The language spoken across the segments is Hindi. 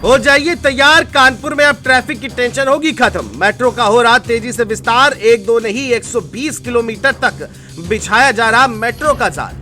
हो जाइए तैयार, कानपुर में अब ट्रैफिक की टेंशन होगी खत्म। मेट्रो का हो रहा तेजी से विस्तार, एक दो नहीं 120 किलोमीटर तक बिछाया जा रहा मेट्रो का जाल।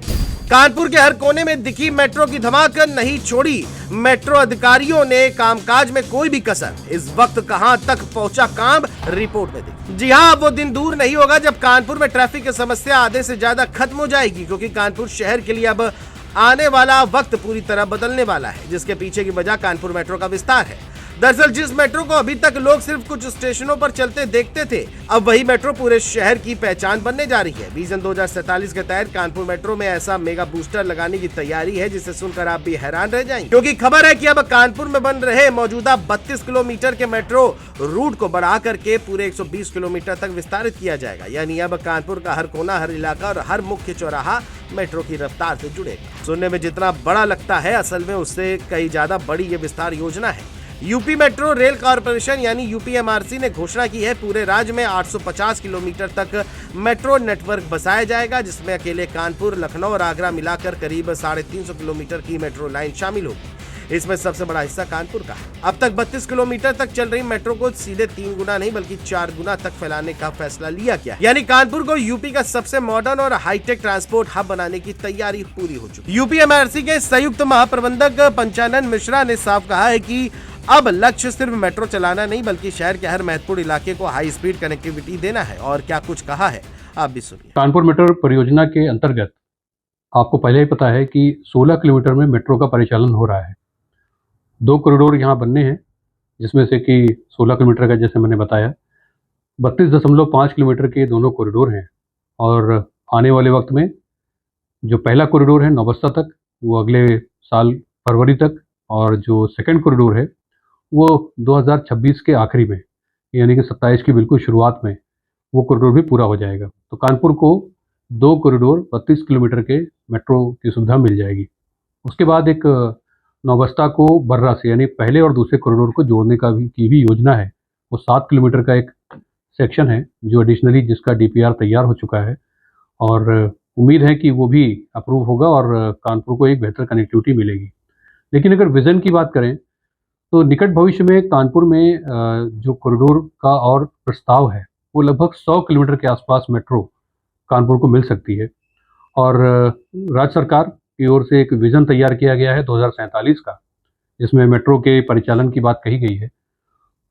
कानपुर के हर कोने में दिखी मेट्रो की धमाक, नहीं छोड़ी मेट्रो अधिकारियों ने कामकाज में कोई भी कसर। इस वक्त कहां तक पहुंचा काम, रिपोर्ट में देखिए। जी हां, अब वो दिन दूर नहीं होगा जब कानपुर में ट्रैफिक की समस्या आधे से ज्यादा खत्म हो जाएगी, क्योंकि कानपुर शहर के लिए अब आने वाला वक्त पूरी तरह बदलने वाला है, जिसके पीछे की वजह कानपुर मेट्रो का विस्तार है। दरअसल जिस मेट्रो को अभी तक लोग सिर्फ कुछ स्टेशनों पर चलते देखते थे, अब वही मेट्रो पूरे शहर की पहचान बनने जा रही है। विजन 2047 के तहत कानपुर मेट्रो में ऐसा मेगा बूस्टर लगाने की तैयारी है जिसे सुनकर आप भी हैरान रह जाएंगे, क्योंकि खबर है कि अब कानपुर में बन रहे मौजूदा 32 किलोमीटर के मेट्रो रूट को बढ़ा करके पूरे 120 किलोमीटर तक विस्तारित किया जाएगा। यानी अब कानपुर का हर कोना, हर इलाका और हर मुख्य चौराहा मेट्रो की रफ्तार से जुड़ेगा। सुनने में जितना बड़ा लगता है, असल में उससे कई ज्यादा बड़ी ये विस्तार योजना है। यूपी मेट्रो रेल कॉरपोरेशन यानी यूपीएमआरसी ने घोषणा की है, पूरे राज्य में 850 किलोमीटर तक मेट्रो नेटवर्क बसाया जाएगा, जिसमें अकेले कानपुर, लखनऊ और आगरा मिलाकर करीब 350 किलोमीटर की मेट्रो लाइन शामिल होगी। इसमें सबसे बड़ा हिस्सा कानपुर का है। अब तक 32 किलोमीटर तक चल रही मेट्रो को सीधे 3 गुना नहीं बल्कि 4 गुना तक फैलाने का फैसला लिया गया है। यानी कानपुर को यूपी का सबसे मॉडर्न और हाईटेक ट्रांसपोर्ट हब बनाने की तैयारी पूरी हो चुकी है। यूपीएमआरसी के संयुक्त महाप्रबंधक पंचानन मिश्रा ने साफ कहा है कि अब लक्ष्य सिर्फ मेट्रो चलाना नहीं बल्कि शहर के हर महत्वपूर्ण इलाके को हाई स्पीड कनेक्टिविटी देना है। और क्या कुछ कहा है, आप भी सुनिए। कानपुर मेट्रो परियोजना के अंतर्गत आपको पहले ही पता है कि 16 किलोमीटर में मेट्रो का परिचालन हो रहा है। 2 कॉरिडोर यहाँ बनने हैं, जिसमें से कि 16 किलोमीटर का जैसे मैंने बताया 32.5 किलोमीटर के दोनों कॉरिडोर हैं। और आने वाले वक्त में जो पहला कॉरिडोर है नौबस्ता तक, वो अगले साल फरवरी तक, और जो सेकंड कॉरिडोर है वो 2026 के आखिरी में, यानी कि 27 की बिल्कुल शुरुआत में वो कॉरिडोर भी पूरा हो जाएगा। तो कानपुर को 2 कॉरिडोर 32 किलोमीटर के मेट्रो की सुविधा मिल जाएगी। उसके बाद एक नौबस्ता को बर्रा से, यानी पहले और दूसरे कॉरिडोर को जोड़ने की भी योजना है। वो 7 किलोमीटर का एक सेक्शन है जो एडिशनली जिसका डीपीआर तैयार हो चुका है, और उम्मीद है कि वो भी अप्रूव होगा और कानपुर को एक बेहतर कनेक्टिविटी मिलेगी। लेकिन अगर विज़न की बात करें तो निकट भविष्य में कानपुर में जो कॉरिडोर का और प्रस्ताव है वो लगभग 100 किलोमीटर के आसपास मेट्रो कानपुर को मिल सकती है। और राज्य सरकार की ओर से एक विज़न तैयार किया गया है 2047 का, जिसमें मेट्रो के परिचालन की बात कही गई है।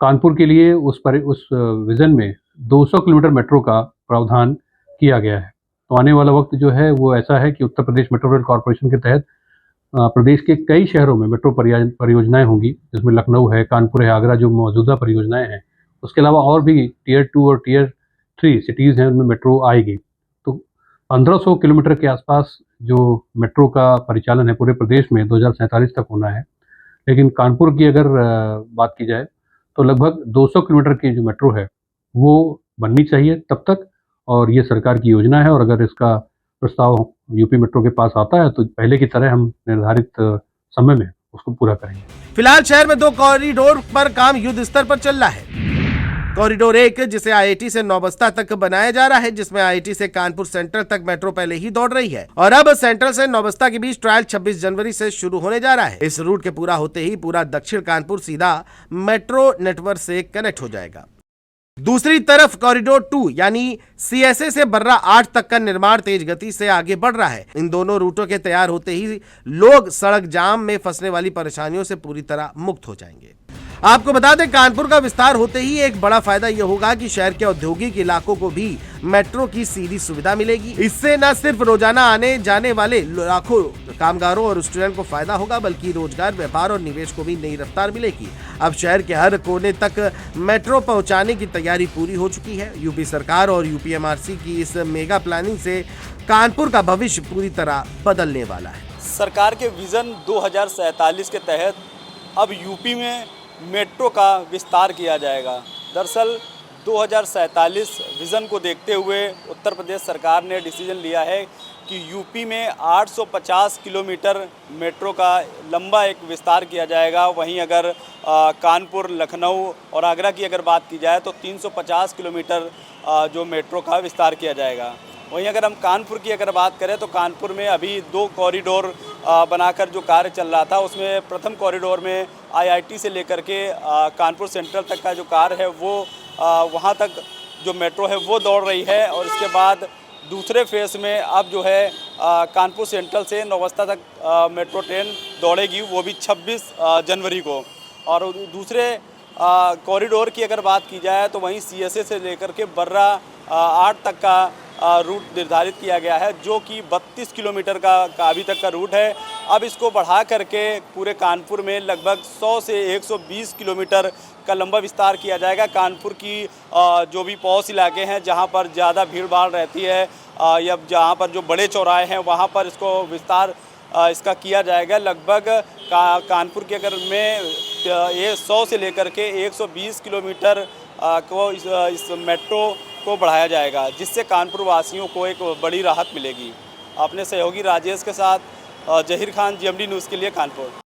कानपुर के लिए उस विज़न में 200 किलोमीटर मेट्रो का प्रावधान किया गया है। तो आने वाला वक्त जो है वो ऐसा है कि Uttar Pradesh metro rail corporation के तहत प्रदेश के कई शहरों में मेट्रो परियोजनाएं होंगी, जिसमें लखनऊ है, कानपुर है, आगरा जो मौजूदा परियोजनाएं हैं। उसके अलावा और भी टियर 2 और टियर 3 सिटीज़ हैं, उनमें मेट्रो आएगी। तो 1500 किलोमीटर के आसपास जो मेट्रो का परिचालन है पूरे प्रदेश में 2047 तक होना है। लेकिन कानपुर की अगर बात की जाए तो लगभग 200 किलोमीटर की जो मेट्रो है वो बननी चाहिए तब तक, और ये सरकार की योजना है। और अगर इसका प्रस्ताव यूपी मेट्रो के पास आता है तो पहले की तरह हम निर्धारित समय में उसको पूरा करेंगे। फिलहाल शहर में 2 कॉरिडोर पर काम युद्ध स्तर पर चल रहा है। कॉरिडोर 1 जिसे आईआईटी से नौबस्ता तक बनाया जा रहा है, जिसमें आईआईटी से कानपुर सेंट्रल तक मेट्रो पहले ही दौड़ रही है और अब सेंट्रल से नौबस्ता के बीच ट्रायल 26 जनवरी से शुरू होने जा रहा है। इस रूट के पूरा होते ही पूरा दक्षिण कानपुर सीधा मेट्रो नेटवर्क से कनेक्ट हो जाएगा। दूसरी तरफ कॉरिडोर 2 यानी सीएसए से बर्रा 8 तक का निर्माण तेज गति से आगे बढ़ रहा है। इन दोनों रूटों के तैयार होते ही लोग सड़क जाम में फंसने वाली परेशानियों से पूरी तरह मुक्त हो जाएंगे। आपको बता दें, कानपुर का विस्तार होते ही एक बड़ा फायदा यह होगा कि शहर के औद्योगिक इलाकों को भी मेट्रो की सीधी सुविधा मिलेगी। इससे न सिर्फ रोजाना आने जाने वाले लाखों कामगारों और स्टूडेंट को फायदा होगा, बल्कि रोजगार, व्यापार और निवेश को भी नई रफ्तार मिलेगी। अब शहर के हर कोने तक मेट्रो पहुंचाने की तैयारी पूरी हो चुकी है। यूपी सरकार और यूपीएमआरसी की इस मेगा प्लानिंग से कानपुर का भविष्य पूरी तरह बदलने वाला है। सरकार के विजन 2047 के तहत अब यूपी में मेट्रो का विस्तार किया जाएगा। दरअसल 2047 विज़न को देखते हुए उत्तर प्रदेश सरकार ने डिसीजन लिया है कि यूपी में 850 किलोमीटर मेट्रो का लंबा एक विस्तार किया जाएगा। वहीं अगर कानपुर, लखनऊ और आगरा की अगर बात की जाए तो 350 किलोमीटर जो मेट्रो का विस्तार किया जाएगा। वहीं अगर हम कानपुर की अगर बात करें तो कानपुर में अभी 2 कॉरिडोर बनाकर जो कार्य चल रहा था, उसमें प्रथम कॉरिडोर में आईआईटी से लेकर के कानपुर सेंट्रल तक का जो कार्य है वो वहाँ तक जो मेट्रो है वो दौड़ रही है। और इसके बाद दूसरे फेज़ में अब जो है कानपुर सेंट्रल से नौबस्ता तक मेट्रो ट्रेन दौड़ेगी, वो भी 26 जनवरी को। और दूसरे कॉरिडोर की अगर बात की जाए तो वहीं सीएसए से लेकर के बर्रा 8 तक का रूट निर्धारित किया गया है, जो कि 32 किलोमीटर का अभी तक का रूट है। अब इसको बढ़ा करके पूरे कानपुर में लगभग 100 से 120 किलोमीटर का लंबा विस्तार किया जाएगा। कानपुर की जो भी पॉश इलाके हैं जहां पर ज़्यादा भीड़ भाड़ रहती है या जहां पर जो बड़े चौराहे हैं वहां पर इसको विस्तार इसका किया जाएगा। लगभग कानपुर के अगर में ये 100 से लेकर के 120 किलोमीटर को इस मेट्रो को बढ़ाया जाएगा, जिससे कानपुर वासियों को एक बड़ी राहत मिलेगी। अपने सहयोगी राजेश के साथ जहीर खान, जीएमडी न्यूज़ के लिए कानपुर।